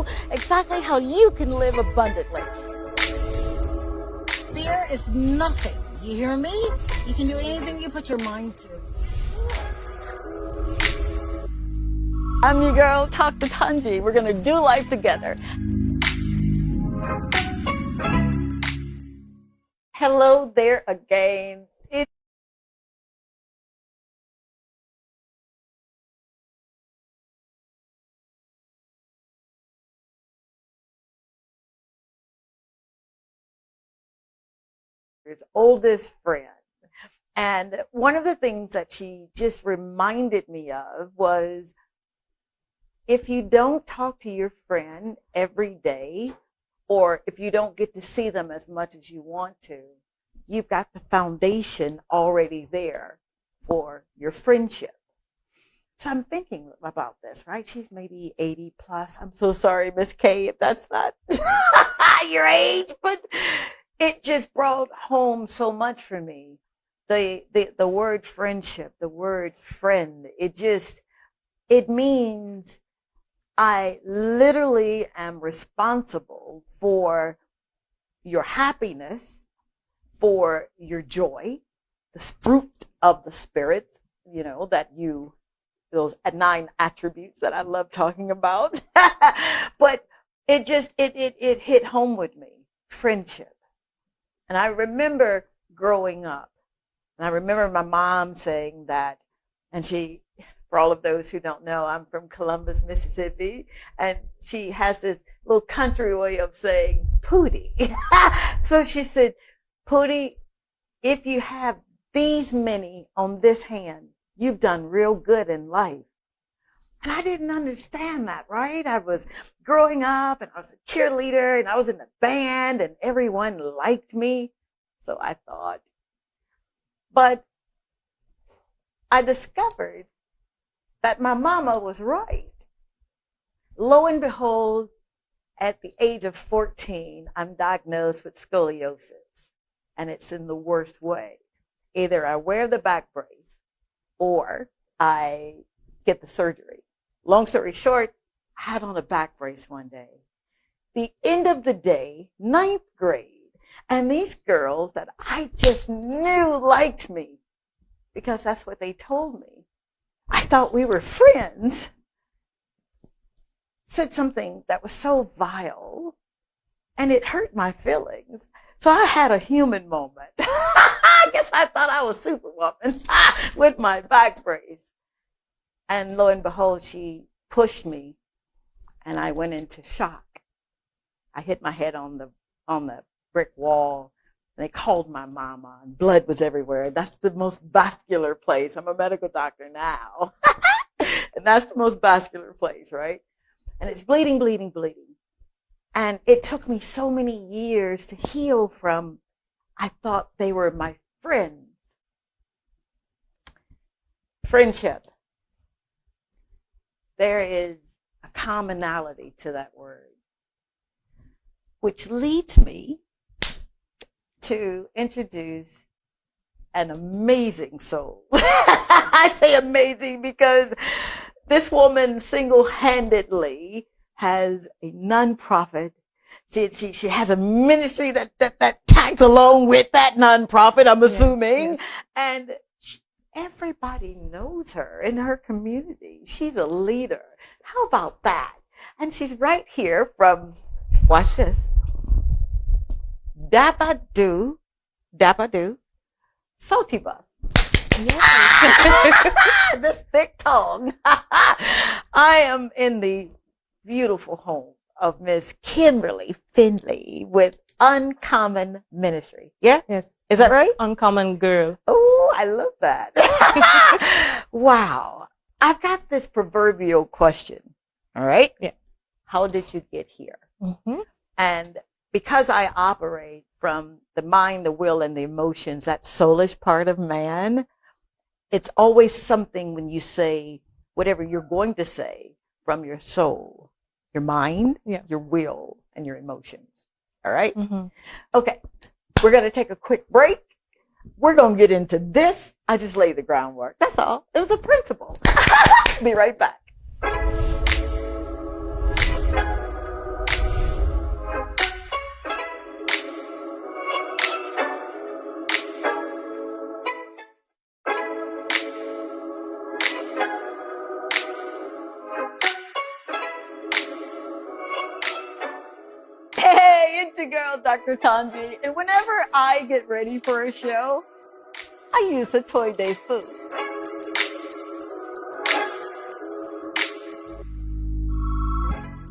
you exactly how you can live abundantly. Fear is nothing. You hear me? You can do anything you put your mind to. I'm your girl, Talk to Tongie. We're going to do life together. Hello there again. His oldest friend. And one of the things that she just reminded me of was, if you don't talk to your friend every day, or if you don't get to see them as much as you want to, you've got the foundation already there for your friendship. So I'm thinking about this, right? She's maybe 80 plus. I'm so sorry, Miss K, if that's not your age, but it just brought home so much for me. The word friendship, the word friend, it means I literally am responsible for your happiness, for your joy, the fruit of the spirits, those 9 attributes that I love talking about. But it hit home with me, friendship. And I remember growing up, and I remember my mom saying that, and for all of those who don't know, I'm from Columbus, Mississippi, and she has this little country way of saying Pootie. So she said, Pootie, if you have these many on this hand, you've done real good in life. And I didn't understand that, right? I was growing up and I was a cheerleader and I was in the band and everyone liked me. So I thought. But I discovered that my mama was right. Lo and behold, at the age of 14, I'm diagnosed with scoliosis, and it's in the worst way. Either I wear the back brace or I get the surgery. Long story short, I had on a back brace one day. The end of the day, 9th grade, and these girls that I just knew liked me because that's what they told me. I thought we were friends, said something that was so vile, and it hurt my feelings. So I had a human moment. I guess I thought I was Superwoman with my back brace. And lo and behold, she pushed me, and I went into shock. I hit my head on the brick wall. They called my mama, and blood was everywhere. That's the most vascular place. I'm a medical doctor now. And that's the most vascular place, right? And it's bleeding, bleeding, bleeding. And it took me so many years to heal from, I thought they were my friends. Friendship. There is a commonality to that word, which leads me to introduce an amazing soul. I say amazing because this woman single-handedly has a nonprofit. She has a ministry that tags along with that nonprofit, I'm assuming. Yes. And everybody knows her in her community. She's a leader. How about that? And she's right here from, watch this, Dapadu, Sotibus. Yes. This thick tongue. I am in the beautiful home of Miss Kimberly Findlay with Uncommon Ministry. Yeah? Yes. Is that right? Uncommon girl. Oh, I love that. Wow. I've got this proverbial question. All right? Yeah. How did you get here? Mm-hmm. And because I operate from the mind, the will, and the emotions, that soulish part of man, it's always something when you say whatever you're going to say from your soul, your mind, your will, and your emotions. All right? Mm-hmm. Okay. We're going to take a quick break. We're going to get into this. I just laid the groundwork. That's all. It was a principle. Be right back. it's your girl, Dr. Tongie, and whenever I get ready for a show, I use the Toy Day food.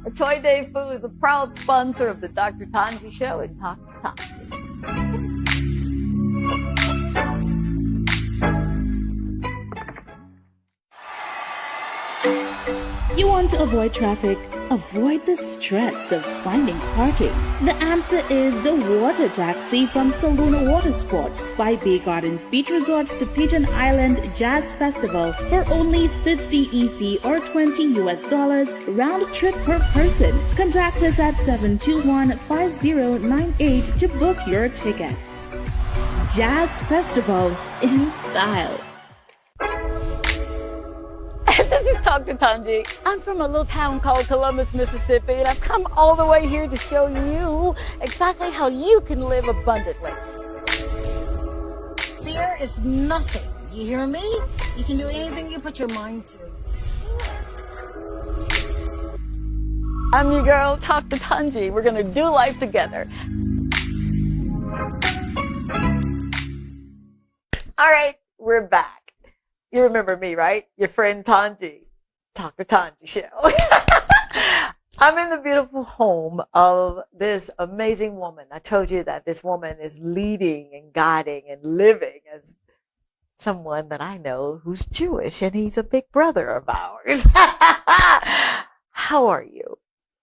The Toy Day food is a proud sponsor of the Dr. Tongie Show and Talk to Tongie. You want to avoid traffic? Avoid the stress of finding parking. The answer is the water taxi from Saluna Water Sports by Bay Gardens Beach Resorts to Pigeon Island Jazz Festival for only $50 EC or $20 US round trip per person. Contact us at 721-5098 to book your tickets. Jazz Festival in style. This is Dr. Tongie. I'm from a little town called Columbus, Mississippi, and I've come all the way here to show you exactly how you can live abundantly. Fear is nothing. You hear me? You can do anything you put your mind to. I'm your girl, Dr. Tongie. We're going to do life together. All right, we're back. You remember me, right? Your friend Tongie. Talk to Tongie Show. I'm in the beautiful home of this amazing woman. I told you that this woman is leading and guiding and living as someone that I know who's Jewish, and he's a big brother of ours. How are you?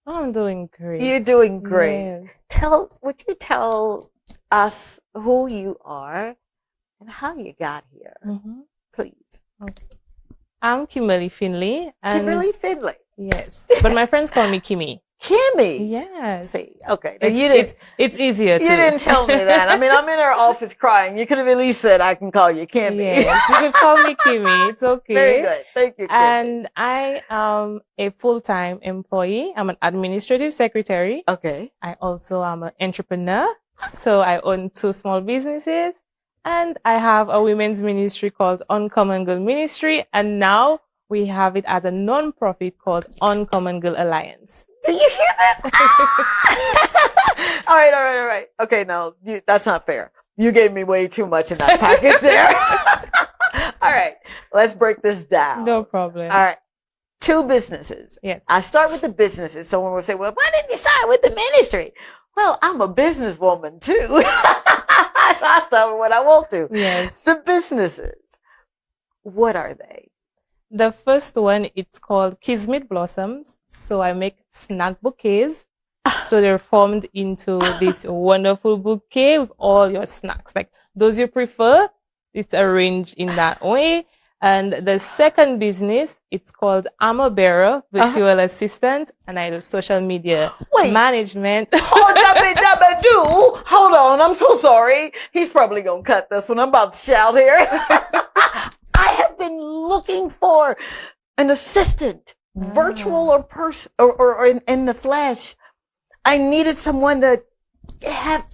I'm doing great. You're doing great. Yes. Would you tell us who you are and how you got here? Mm-hmm. Please. Okay. I'm Kimberly Findlay. Kimberly Findlay. Yes. But my friends call me Kimmy. Kimmy. Yes. See, okay. Now It's easier to. You didn't tell me that. I mean, I'm in her office crying. You could have at least said I can call you Kimmy. Yes. You can call me Kimmy. It's okay. Very good. Thank you, Kimmy. And I am a full-time employee. I'm an administrative secretary. Okay. I also am an entrepreneur. So I own 2 small businesses. And I have a women's ministry called Uncommon Girl Ministry. And now we have it as a non-profit called Uncommon Girl Alliance. Do you hear this? All right. Okay, no, that's not fair. You gave me way too much in that package there. All right, let's break this down. No problem. All right. 2 businesses. Yes. I start with the businesses. Someone will say, well, why didn't you start with the ministry? Well, I'm a businesswoman too. So I start with what I want to. Yes. The businesses. What are they? The first one, it's called Kismet Blossoms. So I make snack bouquets. So they're formed into this wonderful bouquet with all your snacks. Like those you prefer, it's arranged in that way. And the second business, it's called I'm a Bearer, virtual assistant, and I do social media management. Hold on, I'm so sorry. He's probably gonna cut this one. I'm about to shout here. I have been looking for an assistant, virtual or in the flesh. I needed someone to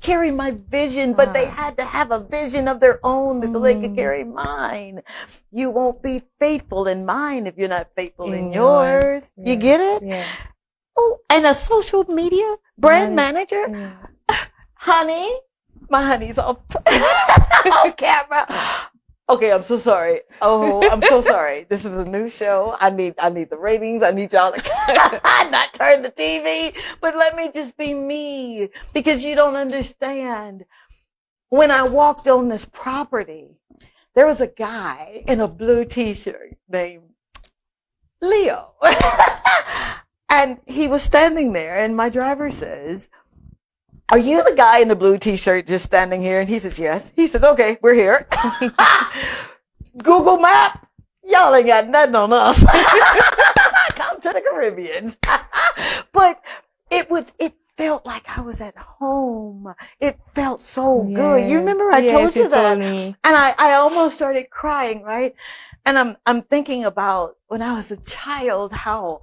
carry my vision, but they had to have a vision of their own so they could carry mine. You won't be faithful in mine if you're not faithful in yours. Yeah. You get it? Yeah. Oh, and a social media brand manager. Yeah. Honey, my honey's off camera. Okay, I'm so sorry. Oh, I'm so sorry. This is a new show. I need the ratings. I need y'all to not turn the TV, but let me just be me, because you don't understand. When I walked on this property, there was a guy in a blue t-shirt named Leo. And he was standing there, and my driver says, "Are you the guy in the blue t-shirt just standing here?" And he says, "Yes." He says, "Okay, we're here." Google Map, y'all ain't got nothing on us. Come to the Caribbean. But it felt like I was at home. It felt so good. You remember I told you that? And I almost started crying, right? And I'm thinking about when I was a child, how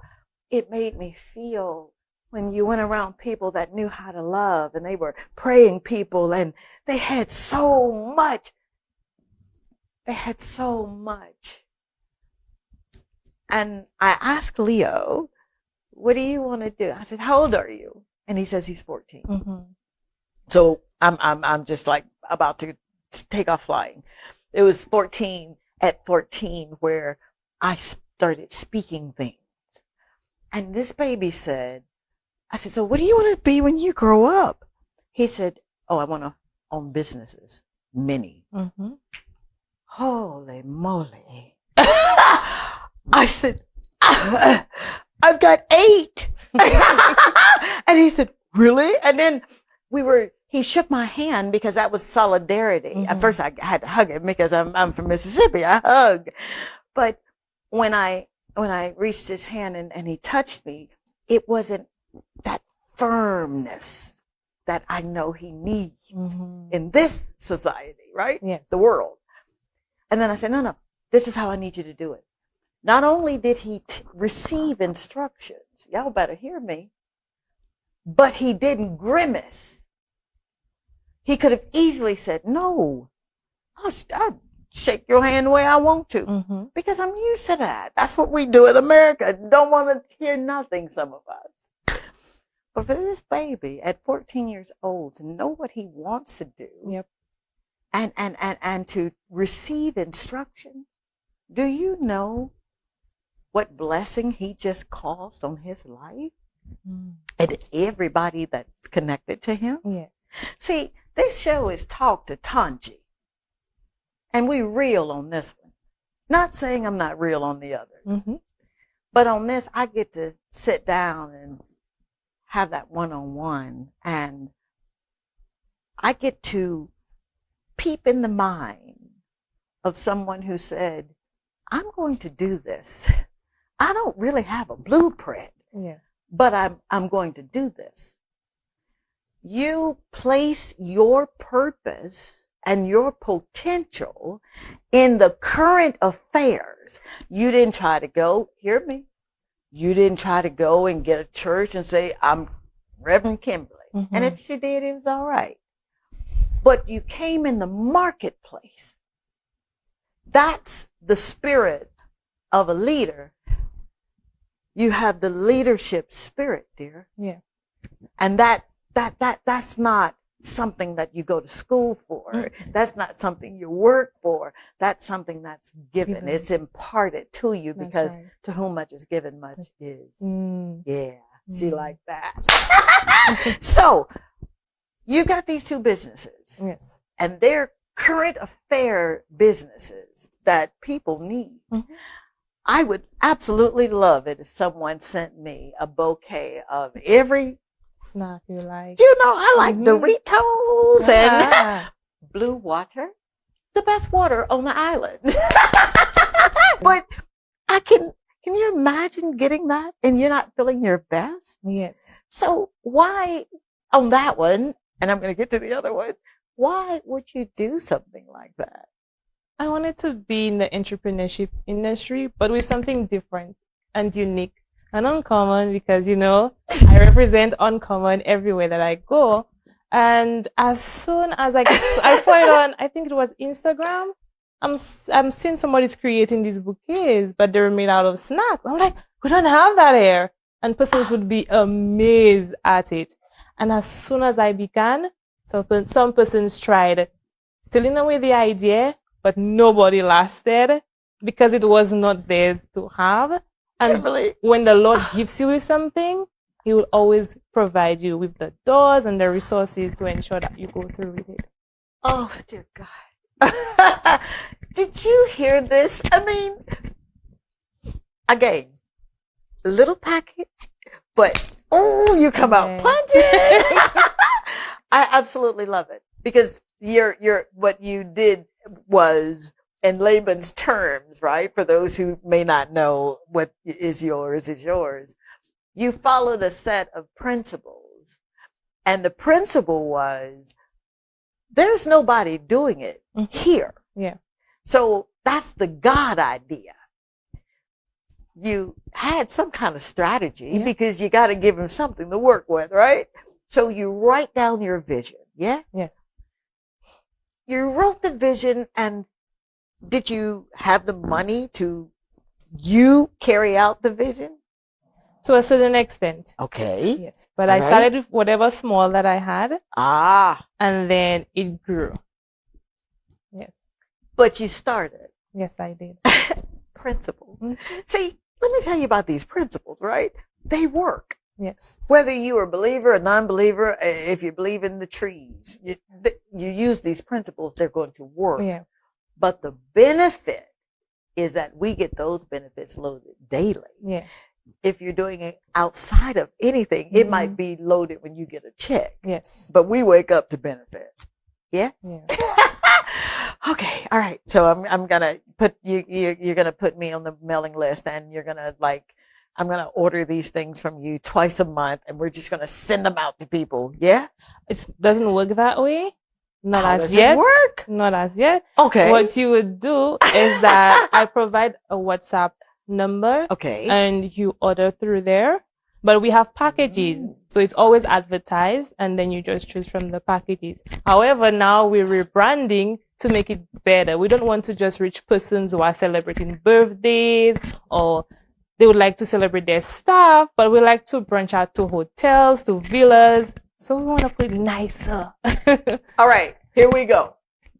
it made me feel when you went around people that knew how to love, and they were praying people, and they had so much. They had so much. And I asked Leo, "What do you want to do?" I said, "How old are you?" And he says he's 14. Mm-hmm. So I'm just like about to take off flying. It was 14 at 14 where I started speaking things. And this baby said, I said, so what do you want to be when you grow up? He said, oh, I want to own businesses. Many. Mm-hmm. Holy moly. I said, I've got 8. And he said, really? And then he shook my hand because that was solidarity. Mm-hmm. At first I had to hug him because I'm from Mississippi. I hug. But when I reached his hand and he touched me, it wasn't that firmness that I know he needs in this society, right? Yes. The world. And then I said, no, this is how I need you to do it. Not only did he receive instructions, y'all better hear me, but he didn't grimace. He could have easily said, no, I'll shake your hand the way I want to because I'm used to that. That's what we do in America. Don't want to hear nothing, some of us. But for this baby at 14 years old to know what he wants to do and to receive instruction, do you know what blessing he just caused on his life and everybody that's connected to him? Yes. See, this show is Talk to Tongie. And we real on this one. Not saying I'm not real on the others. But on this, I get to sit down and have that one-on-one. And I get to peep in the mind of someone who said, I'm going to do this. I don't really have a blueprint, but I'm going to do this. You place your purpose and your potential in the current affairs. You didn't try to go, hear me, you didn't try to go and get a church and say, I'm Reverend Kimberly. And if she did, it was all right. But you came in the marketplace. That's the spirit of a leader. You have the leadership spirit, dear. Yeah. And that's not something that you go to school for. That's not something you work for. That's something that's given. It's imparted to you because to whom much is given, much is. Yeah, she like that. So you got these 2 businesses. Yes. And they're current affair businesses that people need. I would absolutely love it if someone sent me a bouquet of every snack you like. You know, I like Doritos and blue water, the best water on the island. But can you imagine getting that and you're not feeling your best? Yes. So why on that one, and I'm going to get to the other one, why would you do something like that? I wanted to be in the entrepreneurship industry, but with something different and unique and uncommon because, you know, I represent uncommon everywhere that I go. And as soon as I saw it on, I think it was Instagram, I'm seeing somebody's creating these bouquets, but they're made out of snacks. I'm like, we don't have that here. And persons would be amazed at it. And as soon as I began, some persons tried stealing away the idea, but nobody lasted because it was not theirs to have. And Kimberly. When the Lord gives you with something, He will always provide you with the doors and the resources to ensure that you go through with it. Oh, dear God. Did you hear this? I mean, again, a little package, but oh, you come out punching. I absolutely love it because what you did was, in layman's terms, right? For those who may not know what is yours. You followed a set of principles. And the principle was, there's nobody doing it here. Yeah. So that's the God idea. You had some kind of strategy because you got to give him something to work with, right? So you write down your vision. Yeah? Yes. You wrote the vision, and did you have the money to carry out the vision? To a certain extent. Okay. Yes. But I started with whatever small that I had. And then it grew. Yes. But you started. Yes, I did. Principle. See, let me tell you about these principles, right? They work. Yes. Whether you are a believer or non-believer, if you believe in the trees, you use these principles, they're going to work. Yeah. But the benefit is that we get those benefits loaded daily. Yeah. If you're doing it outside of anything, it might be loaded when you get a check. Yes. But we wake up to benefits. Yeah? Yeah. Okay. All right. So I'm gonna put you're gonna put me on the mailing list, and you're gonna I'm gonna order these things from you twice a month, and we're just gonna send them out to people. Yeah? It doesn't work that way. Not How as does yet. it work? Not as yet. Okay. What you would do is that I provide a WhatsApp number. Okay. And you order through there. But we have packages. So it's always advertised, and then you just choose from the packages. However, now we're rebranding to make it better. We don't want to just reach persons who are celebrating birthdays or they would like to celebrate their staff, but we like to branch out to hotels, to villas. So we want to put it nicer. All right, here we go.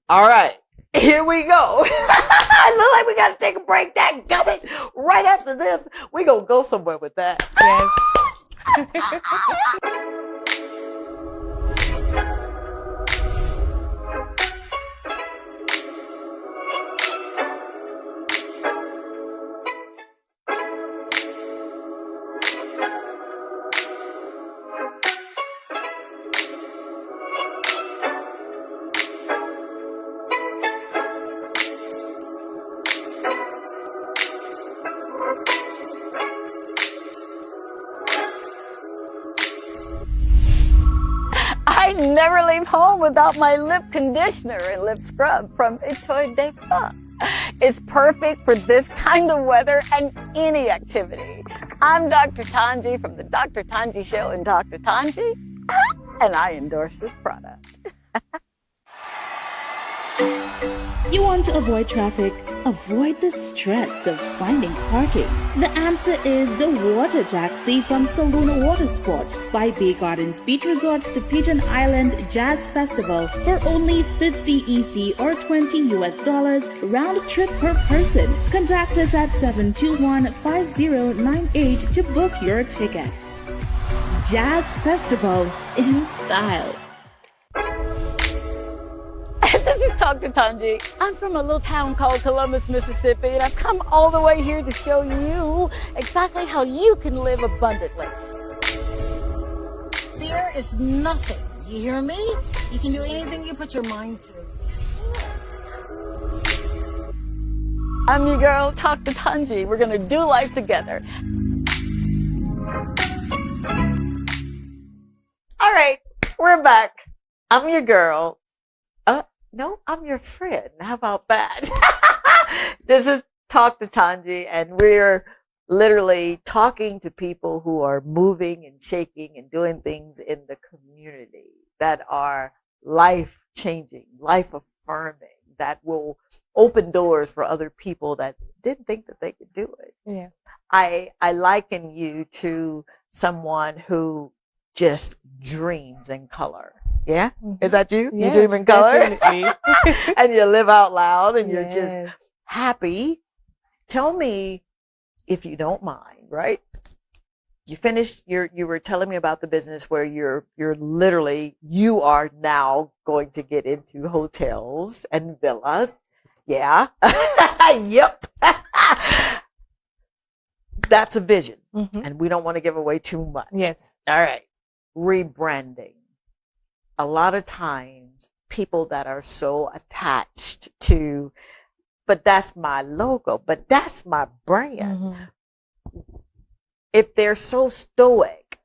All right, here we go. I look like we got to take a break. That gummit. Right after this, we going to go somewhere with that. Yes. I never leave home without my lip conditioner and lip scrub from Etoile de Femme. It's perfect for this kind of weather and any activity. I'm Dr. Tongie from the Dr. Tongie Show and Dr. Tongie, and I endorse this product. You want to avoid traffic? Avoid the stress of finding parking? The answer is the water taxi from Saluna Water Sports by Bay Gardens Beach Resorts to Pigeon Island Jazz Festival for only $50 EC or $20 US round trip per person. Contact us at 721-5098 to book your tickets. Jazz Festival in style. This is Dr. Tongie. I'm from a little town called Columbus, Mississippi, and I've come all the way here to show you exactly how you can live abundantly. Fear is nothing. You hear me? You can do anything you put your mind to. I'm your girl, Dr. Tongie. We're going to do life together. All right, we're back. I'm your girl. No, I'm your friend. How about that? This is Talk to Tongie, and we're literally talking to people who are moving and shaking and doing things in the community that are life-changing, life-affirming, that will open doors for other people that didn't think that they could do it. Yeah. I liken you to someone who just dreams in color. Yeah? Is that you? Yes, you dream in color? Definitely. And you live out loud and you're Yes. just happy. Tell me, if you don't mind, right? You finished you were telling me about the business where you are now going to get into hotels and villas. Yeah. Yep. That's a vision. And we don't want to give away too much. Yes. All right. Rebranding. A lot of times people that are so attached to, but that's my logo, but that's my brand. If they're so stoic,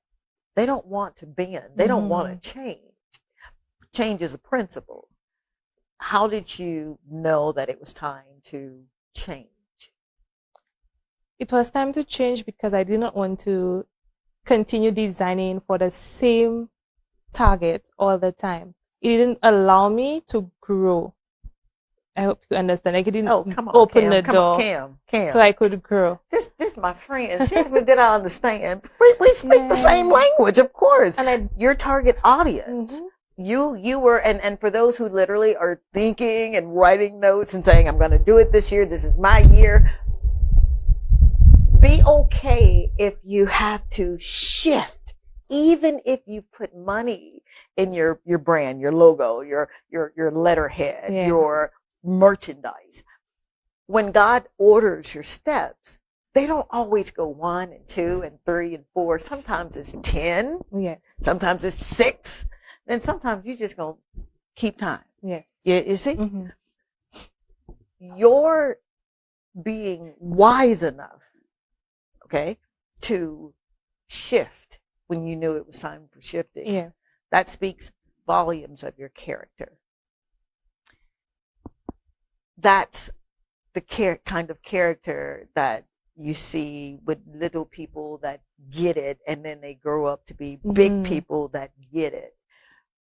they don't want to bend. They don't want to change. Change is a principle. How did you know that it was time to change? It was time to change because I did not want to continue designing for the same target all the time. It didn't allow me to grow. I hope you understand. Like, he didn't come on, open Cam, the come door on, Cam. so I could grow. This my friend. She asked me, did I understand? We speak the same language, of course. And your target audience. You were, and for those who literally are thinking and writing notes and saying, I'm going to do it this year. This is my year. Be okay if you have to shift, even if you put money in your brand, your logo, your letterhead, your merchandise. When God orders your steps, they don't always go 1 and 2 and 3 and 4. Sometimes it's 10. Yes. Sometimes it's 6. And sometimes you just gonna keep time. Yes. You see? You're being wise enough, okay, to shift when you knew it was time for shifting. Yeah. That speaks volumes of your character. That's the kind of character that you see with little people that get it, and then they grow up to be big people that get it.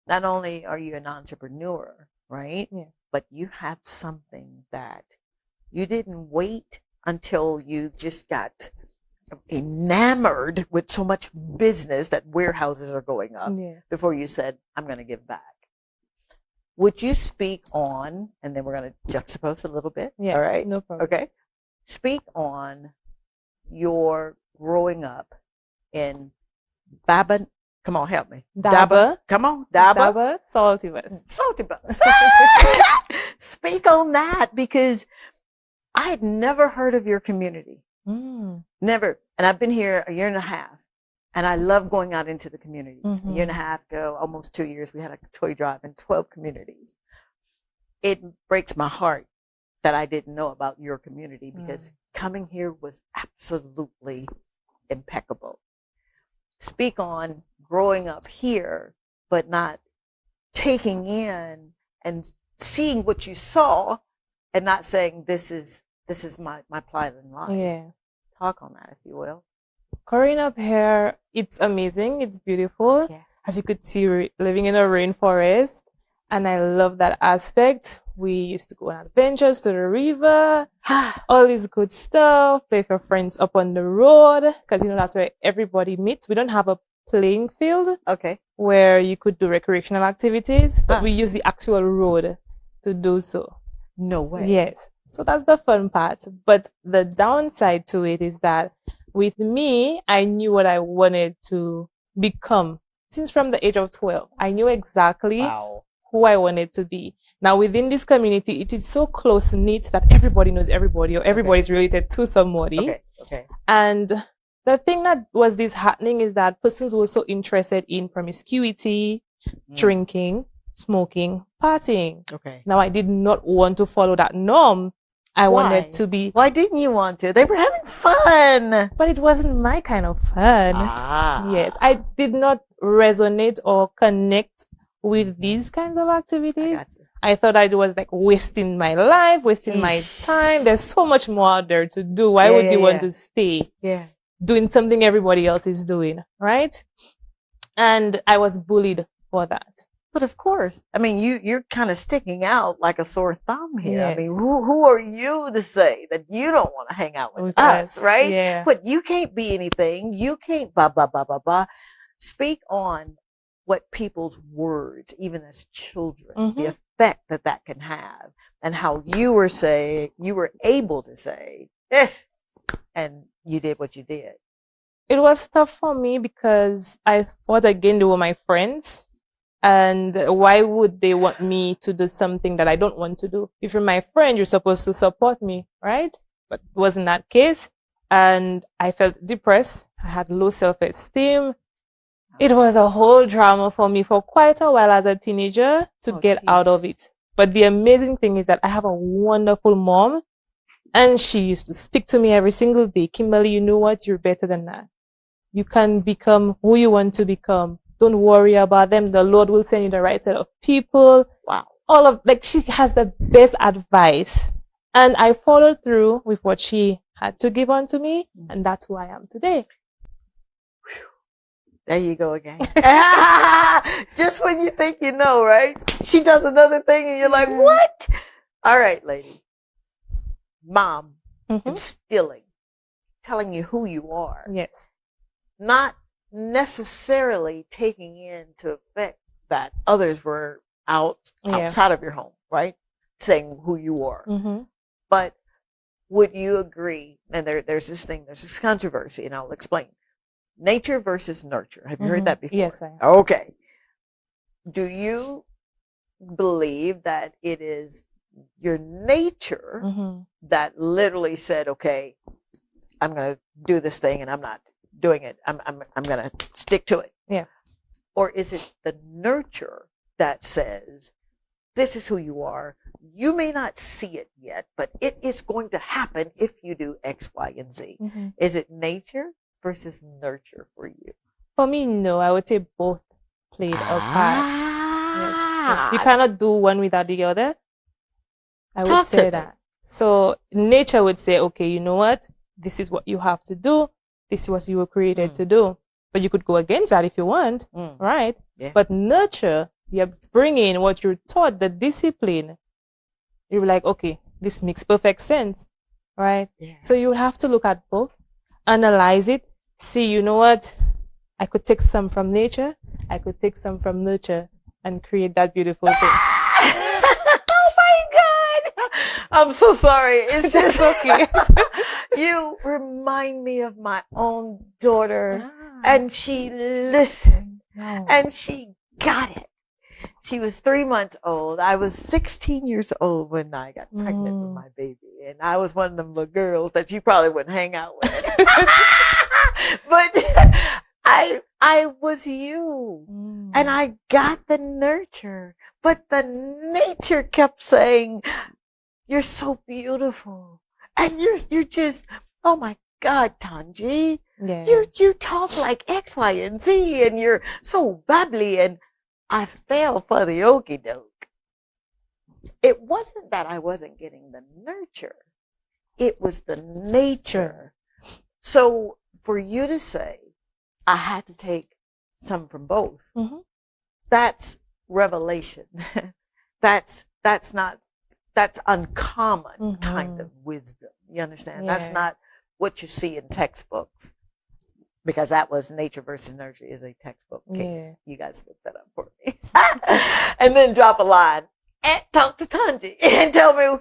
Not only are you an entrepreneur, right? Yeah. But you have something that you didn't wait until you just got enamored with so much business that warehouses are going up before you said, I'm going to give back. Would you speak on, and then we're going to juxtapose a little bit. Yeah. All right. No problem. Okay. Speak on your growing up in Baba. Come on, help me. Daba. Come on. Daba. Saltibus. Saltibus. Speak on that, because I had never heard of your community. Never. And I've been here a year and a half, and I love going out into the communities. A year and a half ago, almost 2 years, we had a toy drive in 12 communities. It breaks my heart that I didn't know about your community, because coming here was absolutely impeccable. Speak on growing up here, but not taking in and seeing what you saw and not saying, this is my plight in life. Yeah. Talk on that, if you will. Growing up here, it's amazing. It's beautiful. Yeah. As you could see, we're living in a rainforest, and I love that aspect. We used to go on adventures to the river, all this good stuff, play with your friends up on the road, because, you know, that's where everybody meets. We don't have a playing field where you could do recreational activities, but we use the actual road to do so. No way. Yes. So that's the fun part. But the downside to it is that with me, I knew what I wanted to become. Since from the age of 12, I knew exactly who I wanted to be. Now, within this community, it is so close-knit that everybody knows everybody, or everybody is related to somebody. And the thing that was disheartening is that persons were so interested in promiscuity, drinking, smoking, partying. Now, I did not want to follow that norm. I wanted to be... Why didn't you want to? They were having fun. But it wasn't my kind of fun. Yes. I did not resonate or connect with these kinds of activities. I thought I was like wasting my life, wasting my time. There's so much more out there to do. Why would you want to stay doing something everybody else is doing, right? And I was bullied for that. But of course, I mean, you're kind of sticking out like a sore thumb here. I mean, who are you to say that you don't want to hang out with us, right? Yeah. But you can't be anything. You can't Speak on what people's words, even as children, the effect that can have, and how you were able to say, and you did what you did. It was tough for me because I thought, again, they were my friends. And why would they want me to do something that I don't want to do? If you're my friend, you're supposed to support me, right? But it wasn't that case. And I felt depressed. I had low self-esteem. It was a whole drama for me for quite a while as a teenager to get out of it. But the amazing thing is that I have a wonderful mom, and she used to speak to me every single day. Kimberly, you know what? You're better than that. You can become who you want to become. Don't worry about them. The Lord will send you the right set of people. She has the best advice. And I followed through with what she had to give unto me. And that's who I am today. There you go again. Just when you think you know, right? She does another thing and you're like, what? All right, lady. Mom Mm-hmm. instilling, telling you who you are, Yes. not necessarily taking into effect that others were outside of your home, right? Saying who you are. Mm-hmm. But would you agree? And there's this controversy, and I'll explain. Nature versus nurture. Have you heard that before? Yes, I have. Okay. Do you believe that it is your nature that literally said, okay, I'm going to do this thing and I'm not doing it. I'm going to stick to it. Yeah. Or is it the nurture that says, this is who you are. You may not see it yet, but it is going to happen if you do X, Y, and Z. Is it nature versus nurture for you? For me, no. I would say both played a part. Yes. You cannot do one without the other. I would say that. So nature would say, okay, you know what? This is what you have to do. This is what you were created to do. But you could go against that if you want, right? Yeah. But nurture, you're bringing what you're taught, the discipline. You're like, okay, this makes perfect sense, right? Yeah. So you have to look at both, analyze it, see, you know what? I could take some from nature. I could take some from nurture and create that beautiful thing. Oh my God. I'm so sorry. It's just okay. You remind me of my own daughter, and she listened and she got it. She was 3 months old. I was 16 years old when I got pregnant with my baby, and I was one of them little girls that you probably wouldn't hang out with. But I was you, and I got the nurture, but the nature kept saying, "You're so beautiful, and you're just, oh my God, Tongie, you talk like X, Y, and Z, and you're so bubbly." And I fell for the okie doke. It wasn't that I wasn't getting the nurture; it was the nature. So for you to say, I had to take some from both. That's revelation. that's uncommon kind of wisdom. You understand? Yeah. That's not what you see in textbooks, because that was Nature versus Nurture is a textbook case. Yeah. You guys look that up for me. And then drop a line and talk to Tongie and tell me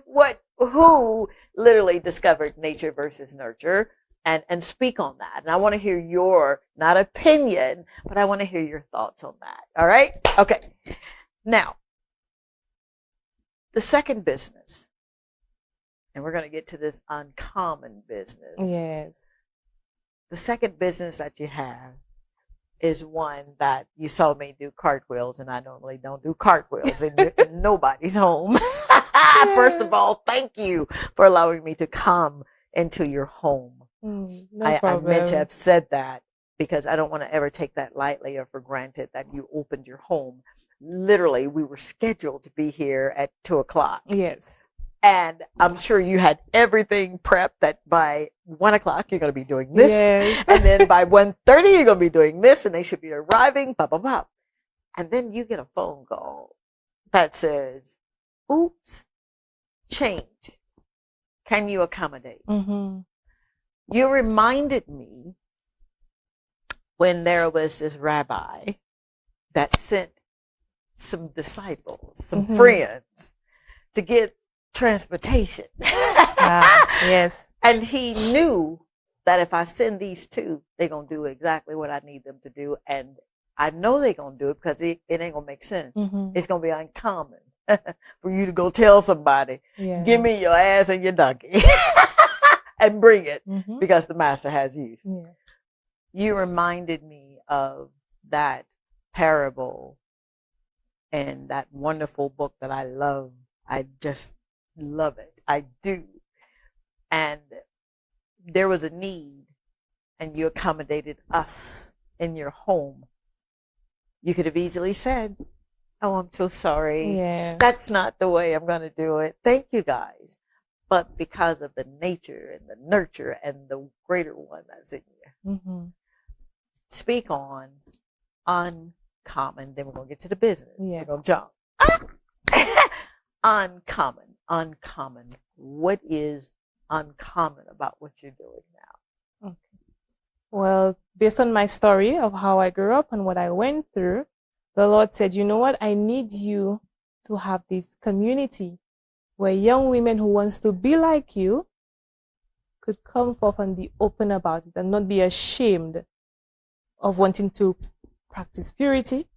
who literally discovered Nature versus Nurture. And speak on that. And I want to hear your, not opinion, but I want to hear your thoughts on that. All right? Okay. Now, the second business, and we're going to get to this uncommon business. Yes. The second business that you have is one that you saw me do cartwheels, and I normally don't do cartwheels in nobody's home. First of all, thank you for allowing me to come into your home. No I meant to have said that, because I don't want to ever take that lightly or for granted that you opened your home. Literally, we were scheduled to be here at 2:00. Yes. And I'm sure you had everything prepped that by 1:00 you're going to be doing this. Yes. And then by 1:30 you're going to be doing this, and they should be arriving, blah, blah, blah. And then you get a phone call that says, oops, change. Can you accommodate? You reminded me when there was this rabbi that sent some disciples, some friends, to get transportation. Yes. And he knew that if I send these two, they're going to do exactly what I need them to do. And I know they're going to do it because it ain't going to make sense. It's going to be uncommon for you to go tell somebody, give me your ass and your donkey. And bring it, because the master has use. Yeah. You reminded me of that parable and that wonderful book that I love. I just love it. I do. And there was a need, and you accommodated us in your home. You could have easily said, oh, I'm so sorry. Yeah. That's not the way I'm going to do it. Thank you, guys. But because of the nature and the nurture and the greater one that's in you. Speak on uncommon. Then we're going to get to the business. Yeah. We're going to jump. Uncommon. uncommon. What is uncommon about what you're doing now? Okay. Well, based on my story of how I grew up and what I went through, the Lord said, you know what? I need you to have this community where young women who wants to be like you could come forth and be open about it and not be ashamed of wanting to practice purity,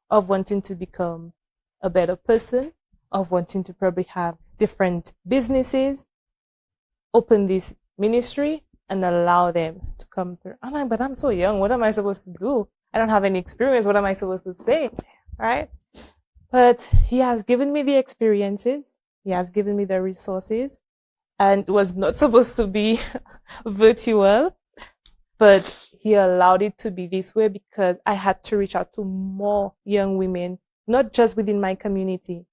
of wanting to become a better person, of wanting to probably have different businesses, open this ministry and allow them to come through. I'm like, but I'm so young. What am I supposed to do? I don't have any experience. What am I supposed to say? Right? But he has given me the experiences. He has given me the resources, and it was not supposed to be virtual, but he allowed it to be this way because I had to reach out to more young women, not just within my community,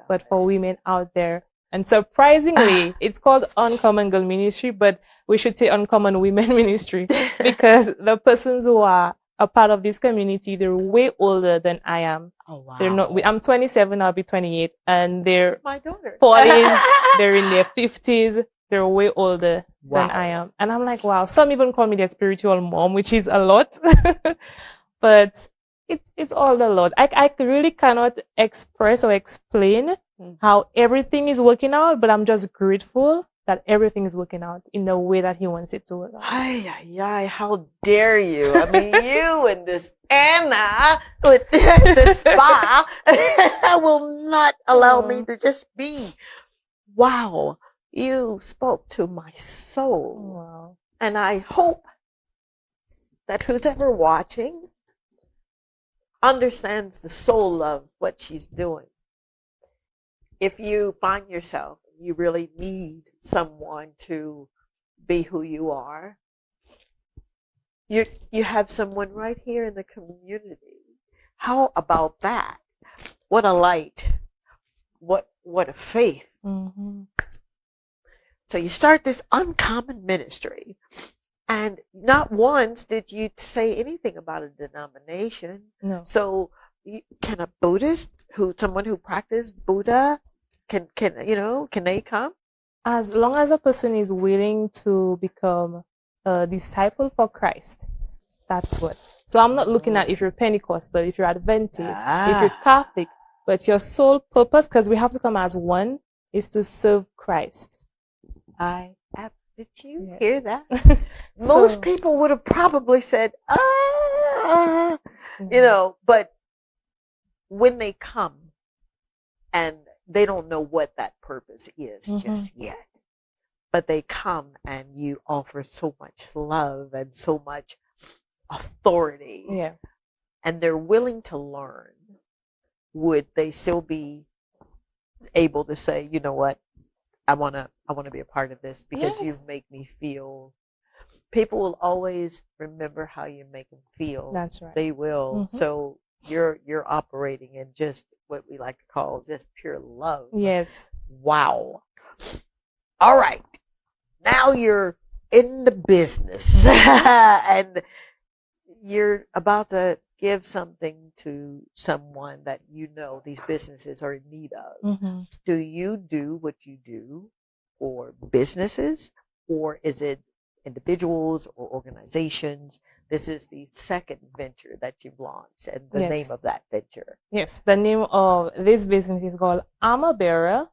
but for women out there. And surprisingly, it's called Uncommon Girl Ministry, but we should say Uncommon Women Ministry because the persons who are a part of this community, they're way older than I am. Oh, wow. They're not, I'm 27, I'll be 28, and they're My daughter. 40s, they're in their 50s, they're way older than I am. And I'm like, wow, some even call me their spiritual mom, which is a lot, but it's all the Lord. I really cannot express or explain how everything is working out, but I'm just grateful that everything is working out in the way that he wants it to work out. Ay, how dare you? I mean, you and this Anna with the spa will not allow me to just be. Wow, you spoke to my soul. Wow. And I hope that who's ever watching understands the soul of what she's doing. If you find yourself, you really need someone to be who you are. You have someone right here in the community. How about that? What a light. What a faith. Mm-hmm. So you start this uncommon ministry, and not once did you say anything about a denomination. No. So can a Buddhist someone who practices Buddha, can they come? As long as a person is willing to become a disciple for Christ, that's what. So I'm not looking at if you're Pentecostal, if you're Adventist, if you're Catholic, but your sole purpose, because we have to come as one, is to serve Christ. Did you hear that? Most people would have probably said, but when they come and they don't know what that purpose is just yet, but they come and you offer so much love and so much authority, and they're willing to learn, would they still be able to say, you know what, I want to be a part of this because you make me feel. People will always remember how you make them feel. That's right. They will. Mm-hmm. So you're operating in just what we like to call just pure love. Yes. Wow. All right. Now you're in the business and you're about to give something to someone that these businesses are in need of. Mm-hmm. Do you do what you do for businesses, or is it individuals or organizations? This is the second venture that you've launched, and the name of that venture. Yes, the name of this business is called Armor Bearer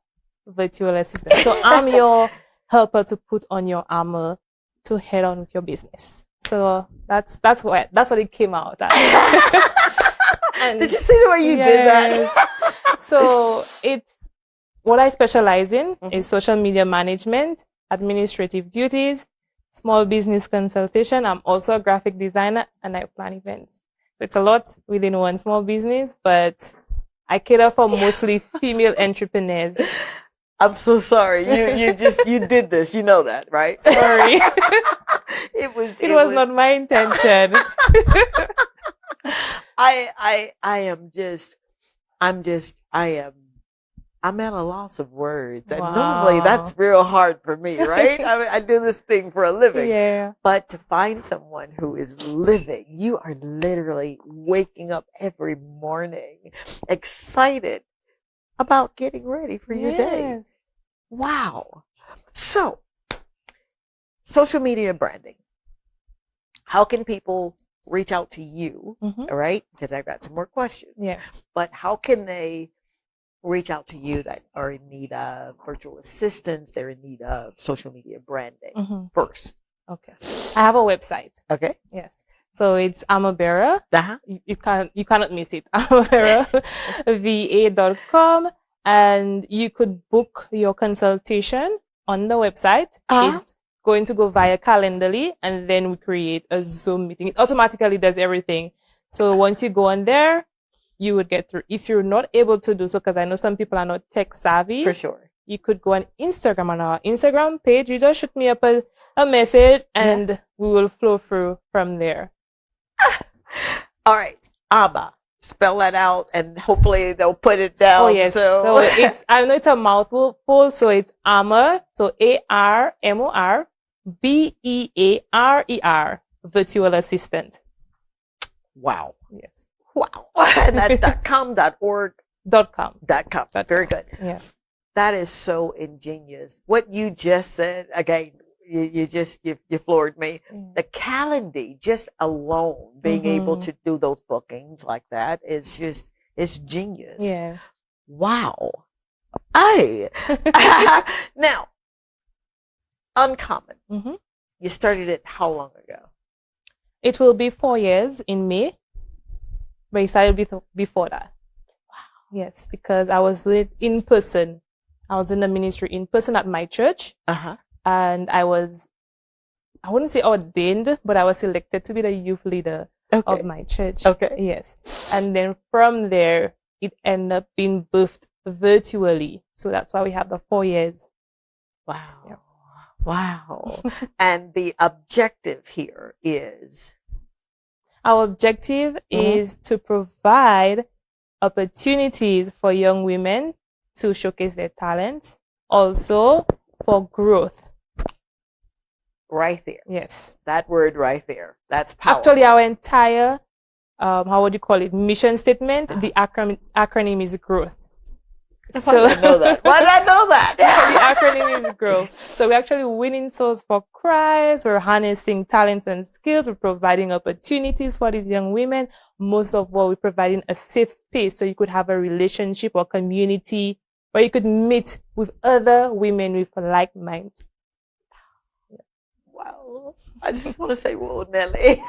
Virtual Assistant. So I'm your helper to put on your armor to head on with your business. So that's what it came out as. And did you see the way you did that? So it's what I specialize in is social media management, administrative duties, small business consultation. I'm also a graphic designer and I plan events. So it's a lot within one small business, but I cater for mostly female entrepreneurs. I'm so sorry. You did this. You know that, right? Sorry. It was not my intention. I'm at a loss of words. And wow. Normally that's real hard for me, right? I do this thing for a living. Yeah. But to find someone who is living, you are literally waking up every morning excited about getting ready for your day. Wow. So, social media branding. How can people reach out to you? Mhm. All right, because I've got some more questions. Yeah. But how can they reach out to you that are in need of virtual assistants? They're in need of social media branding Mhm. first. Okay. I have a website. Okay. Yes. So it's Amabera. Uh-huh. You cannot miss it. AmaberaVA.com, and you could book your consultation on the website. Uh-huh. It's going to go via Calendly, and then we create a Zoom meeting. It automatically does everything. So once you go on there, you would get through. If you're not able to do so, because I know some people are not tech savvy, For sure. you could go on Instagram, on our Instagram page. You just shoot me up a message, and we will flow through from there. All right. Abba. Spell that out, and hopefully they'll put it down. Oh yes. So it's, I know it's a mouthful, so it's Amor, so ARMOR, virtual assistant. Wow. Yes. Wow. And that's .com, .org, .com. .com. Very good. Yeah. That is so ingenious. What you just said, again, you floored me. The Calendly, just alone, being able to do those bookings like that is just, it's genius. Yeah. Wow. Hey. Now, Uncommon. Mm-hmm. You started it how long ago? It will be 4 years in May, but it started before that. Wow. Yes, because I was doing it in person. I was in the ministry in person at my church. Uh-huh. And I wouldn't say ordained, but I was selected to be the youth leader of my church. Okay. Yes. And then from there, it ended up being birthed virtually. So that's why we have the 4 years. Wow. Yep. Wow. And the objective here is? Our objective is to provide opportunities for young women to showcase their talents, also for growth. Right there. Yes. That word right there. That's powerful. Actually, our entire, how would you call it, mission statement, the acronym is growth. Why did I know that? Why did I know that? The acronym is growth. So we're actually winning souls for Christ. We're harnessing talents and skills. We're providing opportunities for these young women. Most of all, we're providing a safe space so you could have a relationship or community where you could meet with other women with like minds. Wow. I just want to say, whoa, Nelly.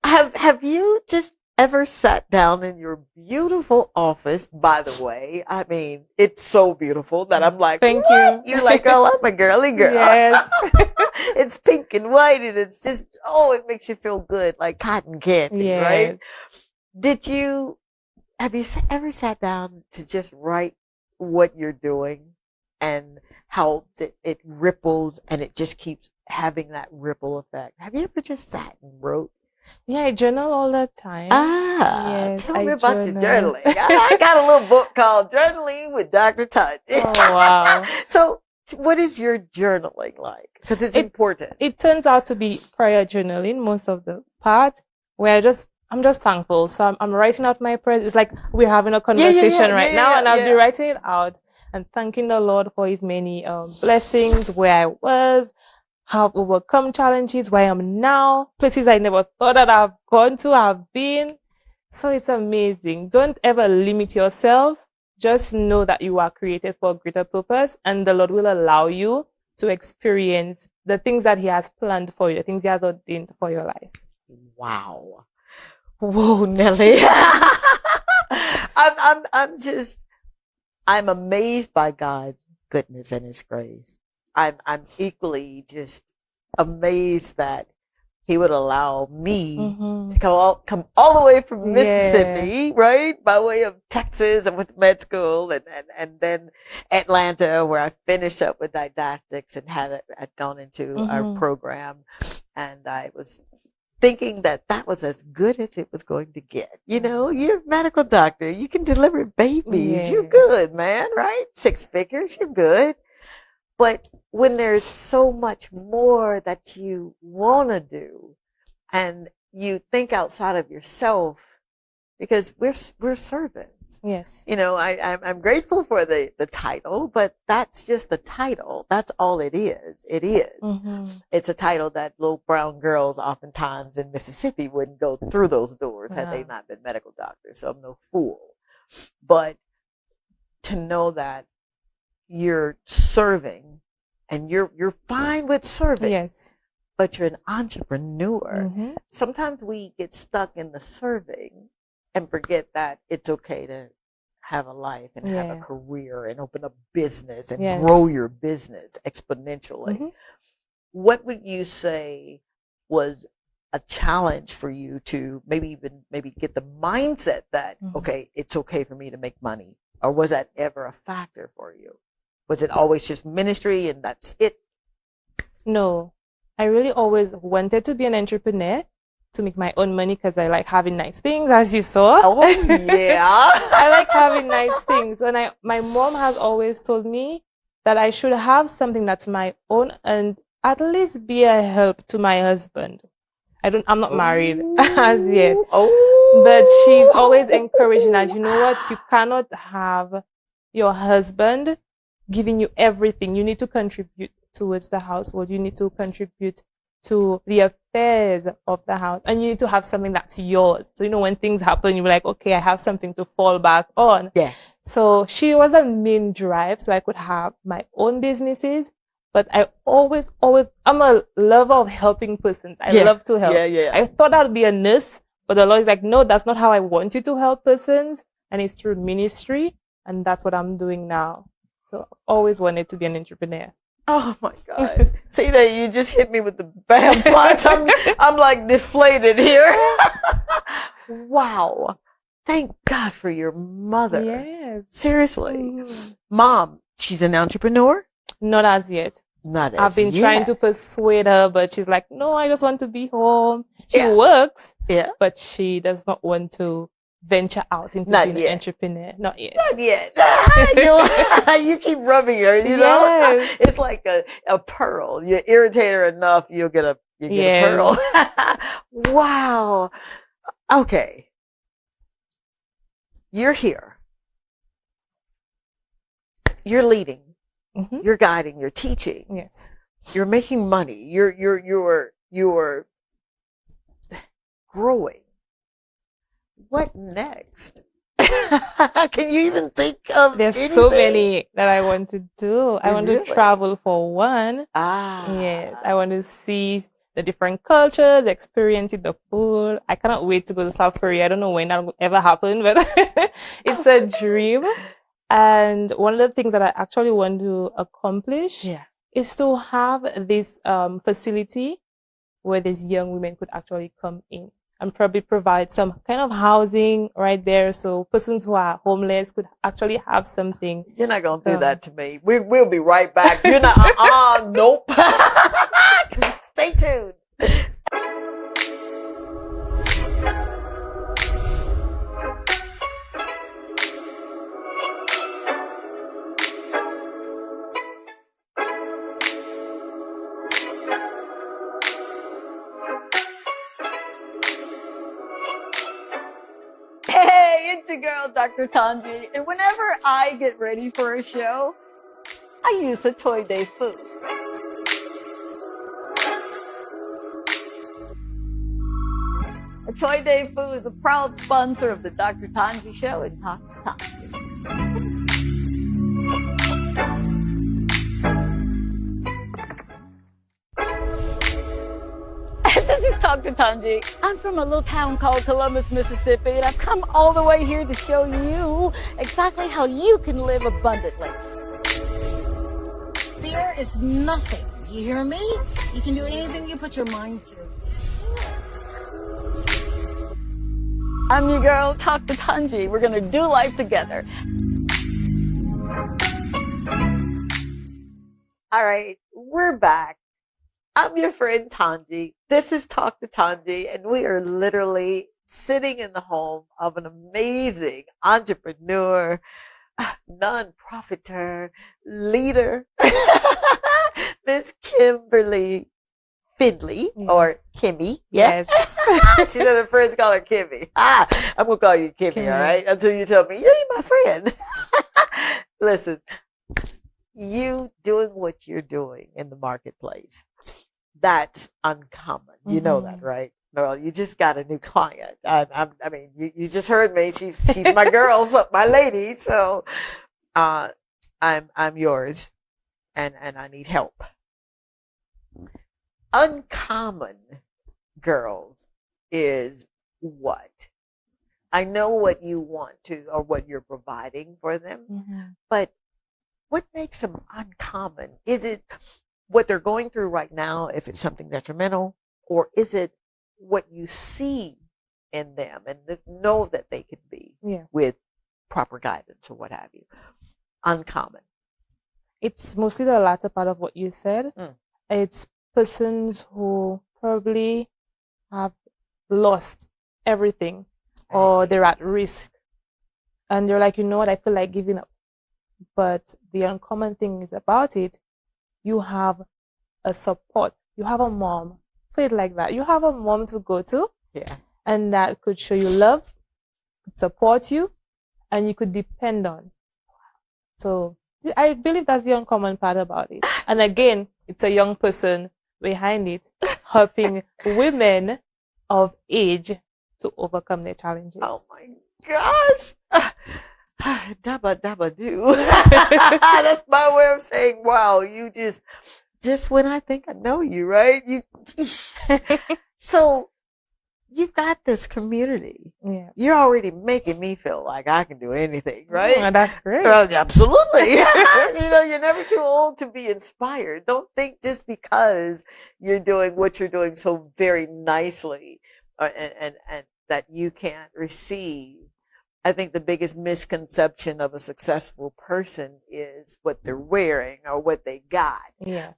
Have you just ever sat down in your beautiful office, by the way? I mean, it's so beautiful that I'm like, thank what? you. You're like, oh, I'm a girly girl. Yes. It's pink and white, and it's just, oh, it makes you feel good, like cotton candy, Yes. right? Have you ever sat down to just write what you're doing and how it ripples and it just keeps having that ripple effect? Have you ever just sat and wrote? Yeah, I journal all the time. Yes, tell me about journal. your journaling. I got a little book called Journaling with Dr. Tongie. Oh, wow. So what is your journaling like? Because it's important. It turns out to be prayer journaling most of the part, where I'm just thankful. So I'm writing out my prayers. It's like we're having a conversation right now, and I'll be writing it out and thanking the Lord for his many blessings, where I was, how I've overcome challenges, where I am now, places I never thought that I've gone to, I've been. So it's amazing. Don't ever limit yourself. Just know that you are created for a greater purpose, and the Lord will allow you to experience the things that he has planned for you, the things he has ordained for your life. Wow. Whoa, Nelly. I'm amazed by God's goodness and his grace. I'm equally just amazed that he would allow me to come all the way from Mississippi, right? By way of Texas. I went to med school and then Atlanta, where I finished up with didactics and had gone into our program. And I was thinking that was as good as it was going to get. You know, you're a medical doctor. You can deliver babies. Yeah. You're good, man, right? 6 figures, you're good. But when there's so much more that you want to do and you think outside of yourself, because we're servants. Yes. You know, I'm grateful for the title, but that's just the title. That's all it is. It is. Mm-hmm. It's a title that little brown girls oftentimes in Mississippi wouldn't go through those doors had they not been medical doctors. So I'm no fool. But to know that you're serving and you're fine with serving. Yes. But you're an entrepreneur. Mm-hmm. Sometimes we get stuck in the serving and forget that it's okay to have a life and have a career and open a business and grow your business exponentially. Mm-hmm. What would you say was a challenge for you to maybe get the mindset that, okay, it's okay for me to make money? Or was that ever a factor for you? Was it always just ministry and that's it? No. I really always wanted to be an entrepreneur to make my own money because I like having nice things, as you saw. Oh, yeah. I like having nice things. And my mom has always told me that I should have something that's my own and at least be a help to my husband. I'm not married as yet. Oh. But she's always encouraging that, you know what, you cannot have your husband giving you everything. You need to contribute towards the household. You need to contribute to the affairs of the house. And you need to have something that's yours. So, you know, when things happen, you're like, okay, I have something to fall back on. Yeah. So she was a main drive so I could have my own businesses. But I always, I'm a lover of helping persons. I love to help. Yeah. I thought I'd be a nurse, but the Lord is like, no, that's not how I want you to help persons. And it's through ministry. And that's what I'm doing now. So I've always wanted to be an entrepreneur. Oh my God. See that you just hit me with the bad punch. I'm like deflated here. Wow. Thank God for your mother. Yes. Seriously. Mm-hmm. Mom, she's an entrepreneur? Not as yet. Not as yet. I've been trying to persuade her, but she's like, no, I just want to be home. She works, but she does not want to venture out into being an entrepreneur. Not yet. Not yet. You keep rubbing her, you know? It's like a pearl. You irritate her enough, you get a pearl. Wow. Okay. You're here. You're leading. Mm-hmm. You're guiding. You're teaching. Yes. You're making money. You're growing. What next? Can you even think of There's anything? So many that I want to do. I want to travel for one. Yes. I want to see the different cultures, experiencing the food. I cannot wait to go to South Korea. I don't know when that will ever happen, but it's a dream. And one of the things that I actually want to accomplish is to have this facility where these young women could actually come in and probably provide some kind of housing right there. So persons who are homeless could actually have something. You're not going to do that to me. We'll be right back. You're not, nope. Stay tuned. It's your girl, Dr. Tongie, and whenever I get ready for a show, I use the Toy Day food. The Toy Day food is a proud sponsor of the Dr. Tongie Show and Talk to Tongie. This is Talk to Tongie. I'm from a little town called Columbus, Mississippi, and I've come all the way here to show you exactly how you can live abundantly. Fear is nothing. You hear me? You can do anything you put your mind to. I'm your girl, Talk to Tongie. We're going to do life together. All right, we're back. I'm your friend Tongie. This is Talk to Tongie, and we are literally sitting in the home of an amazing entrepreneur, non-profiter, leader, Miss Kimberly Findlay Yeah. or Kimmy. Yeah. Yes. She said her friends call her Kimmy. I'm going to call you Kimmy, Kimmy. all right? Until you tell me, you're my friend. Listen, you doing what you're doing in the marketplace, that's uncommon. You know that, right? Well, you just got a new client. I mean, you just heard me. She's my girl, so, my lady. So, I'm yours, and I need help. Uncommon, girls, is what? I know what you want to, or what you're providing for them, but what makes them uncommon? Is it what they're going through right now, if it's something detrimental, or is it what you see in them and know that they can be with proper guidance or what have you? Uncommon. It's mostly the latter part of what you said. It's persons who probably have lost everything, or they're at risk, and they're like, you know what, I feel like giving up. But the uncommon thing is about it, you have a support. You have a mom. Put it like that. You have a mom to go to. Yeah. And that could show you love, could support you, and you could depend on. So I believe that's the uncommon part about it. And again, it's a young person behind it, helping women of age to overcome their challenges. Oh my gosh. Dabba dabba do. That's my way of saying, wow, you just when I think I know you, right? So you've got this community. Yeah. You're already making me feel like I can do anything, right? Oh, that's great. Absolutely. You're never too old to be inspired. Don't think just because you're doing what you're doing so very nicely, and that you can't receive. I think the biggest misconception of a successful person is what they're wearing or what they got. Yeah.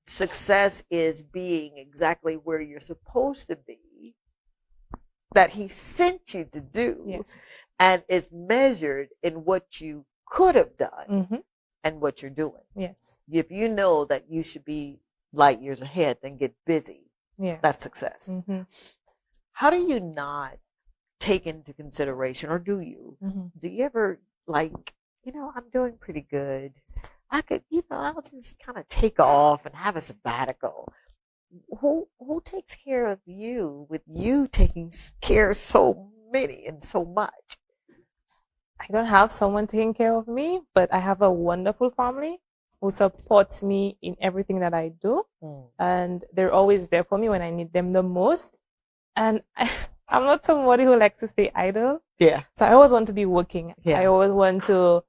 Success is being exactly where you're supposed to be, that he sent you to do. Yes. And is measured in what you could have done and what you're doing. Yes. If you know that you should be light years ahead, then get busy. Yeah. That's success. How do you not take into consideration, or do you? Do you ever like, I'm doing pretty good. I could, I'll just kind of take off and have a sabbatical. Who takes care of you with you taking care of so many and so much? I don't have someone taking care of me, but I have a wonderful family who supports me in everything that I do. And they're always there for me when I need them the most. And I'm not somebody who likes to stay idle. Yeah. So I always want to be working. Yeah. I always want to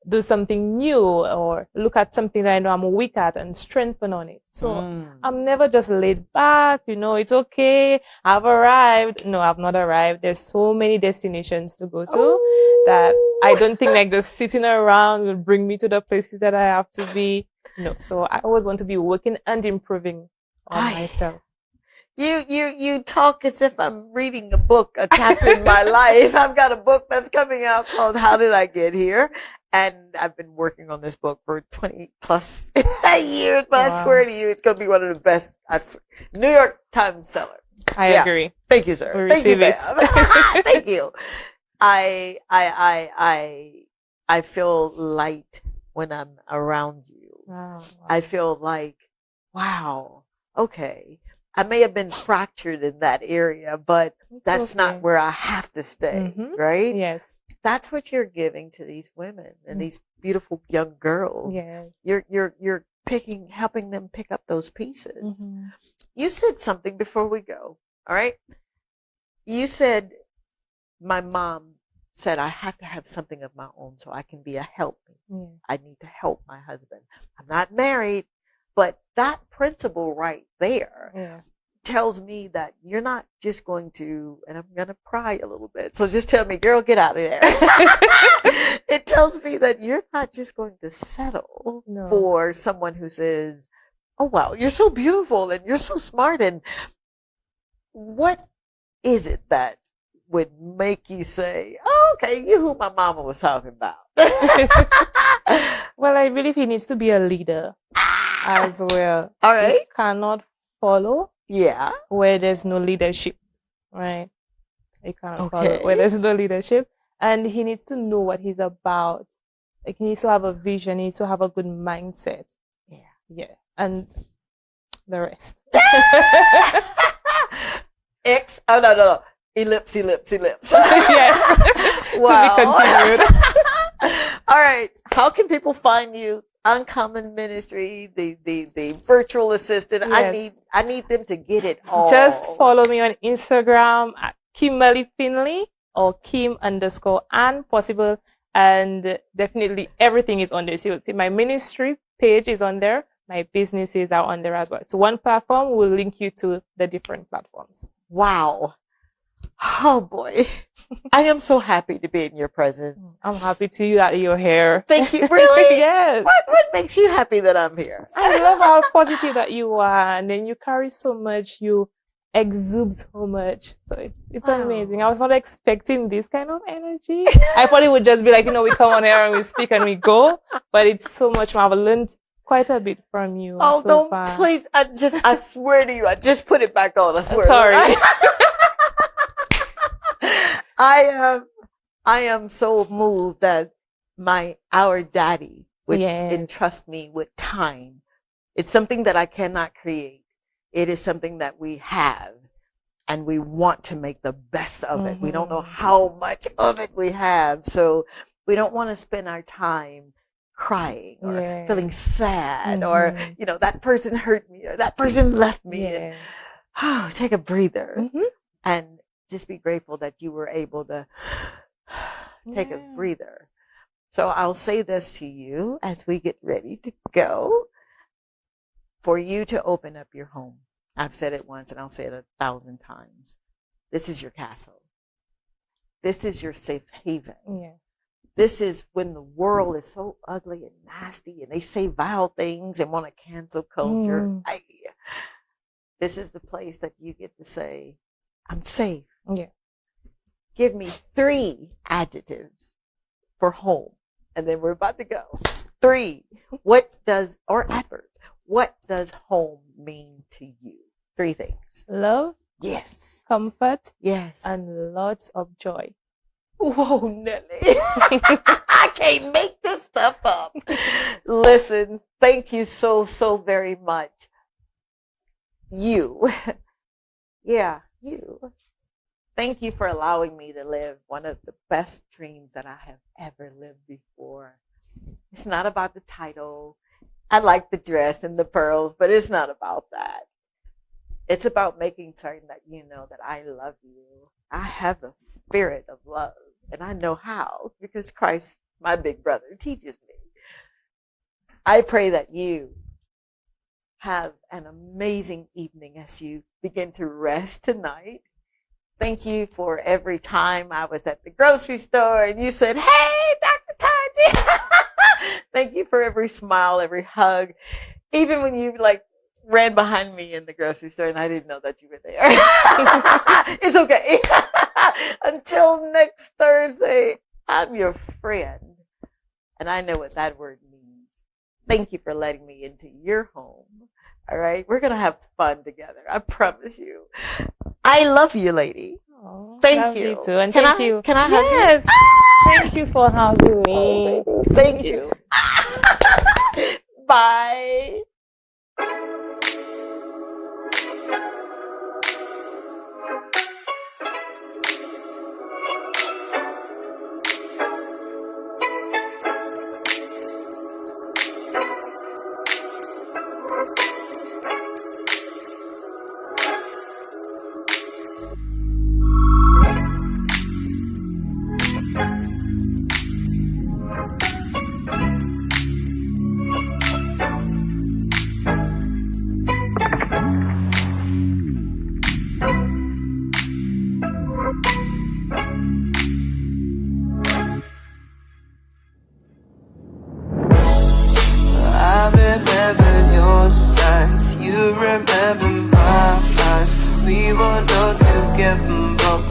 do something new or look at something that I know I'm weak at and strengthen on it. So I'm never just laid back, it's okay, I've arrived. No, I've not arrived. There's so many destinations to go to that I don't think like just sitting around will bring me to the places that I have to be. No, so I always want to be working and improving on myself. You talk as if I'm reading a book, a chapter in my life. I've got a book that's coming out called How Did I Get Here? And I've been working on this book for 20 plus years, but I swear to you, it's going to be one of the best. New York Times seller. I agree. Thank you, sir. Thank you, ma'am. Thank you. I feel light when I'm around you. Wow. I feel like, wow, okay. I may have been fractured in that area, but that's not where I have to stay, right? Yes. That's what you're giving to these women and these beautiful young girls. Yes. You're helping them pick up those pieces. You said something before we go. All right. You said, my mom said, I have to have something of my own so I can be a help. I need to help my husband. I'm not married, but that principle right there tells me that you're not just going to, and I'm going to pry a little bit. So just tell me, girl, get out of there. It tells me that you're not just going to settle for someone who says, oh, wow, you're so beautiful and you're so smart. And what is it that would make you say, oh, okay, you're who my mama was talking about? Well, I believe he needs to be a leader as well. All right. He cannot follow Yeah. where there's no leadership, right? You can't follow Okay. where there's no leadership. And he needs to know what he's about. Like, he needs to have a vision, he needs to have a good mindset. Yeah. Yeah. And the rest. No. Ellipse. Yes. Wow. To be continued. All right. How can people find you? Uncommon Ministry, the virtual assistant. Yes. I need them to get it all. Just follow me on Instagram at Kimberly Findlay or Kim_and possible. And definitely everything is on there. So you'll see my ministry page is on there. My businesses are on there as well. It's one platform. Will link you to the different platforms. Wow. Oh boy. I am so happy to be in your presence. I'm happy to you that you're here. Thank you. Really? Yes. What makes you happy that I'm here? I love how positive that you are, and then you carry so much, you exude so much. So it's Wow. amazing. I was not expecting this kind of energy. I thought it would just be like, we come on here and we speak and we go, but it's so much more. I've learned quite a bit from you. Oh, so don't far. please. I swear to you, I just put it back on. I swear. Sorry. I am so moved that our daddy would Yes. entrust me with time. It's something that I cannot create. It is something that we have, and we want to make the best of it. We don't know how much of it we have, so we don't want to spend our time crying or Yeah. feeling sad or, that person hurt me or that person left me. Yeah. And, take a breather Mhm. and just be grateful that you were able to take a Yeah. breather. So I'll say this to you as we get ready to go. For you to open up your home. I've said it once and I'll say it 1,000 times. This is your castle. This is your safe haven. Yeah. This is when the world is so ugly and nasty and they say vile things and want to cancel culture. This is the place that you get to say, I'm safe. Yeah. Give me 3 adjectives for home. And then we're about to go. 3. Or adverb. What does home mean to you? 3 things. Love, Yes. comfort, Yes. and lots of joy. Whoa, Nelly. I can't make this stuff up. Listen, thank you so, so very much. You. Yeah, you. Thank you for allowing me to live one of the best dreams that I have ever lived before. It's not about the title. I like the dress and the pearls, but it's not about that. It's about making certain that you know that I love you. I have a spirit of love, and I know how because Christ, my big brother, teaches me. I pray that you have an amazing evening as you begin to rest tonight. Thank you for every time I was at the grocery store and you said, hey, Dr. Tongie. Thank you for every smile, every hug. Even when you ran behind me in the grocery store and I didn't know that you were there. It's okay. Until next Thursday, I'm your friend. And I know what that word means. Thank you for letting me into your home. All right. We're going to have fun together. I promise you. I love you, lady. Oh, Thank love you. Too. And Can thank I- you. can I hug you? Yes. Thank you for having me. Thank you. Bye. I remember your signs, you remember my eyes. We were known to get, but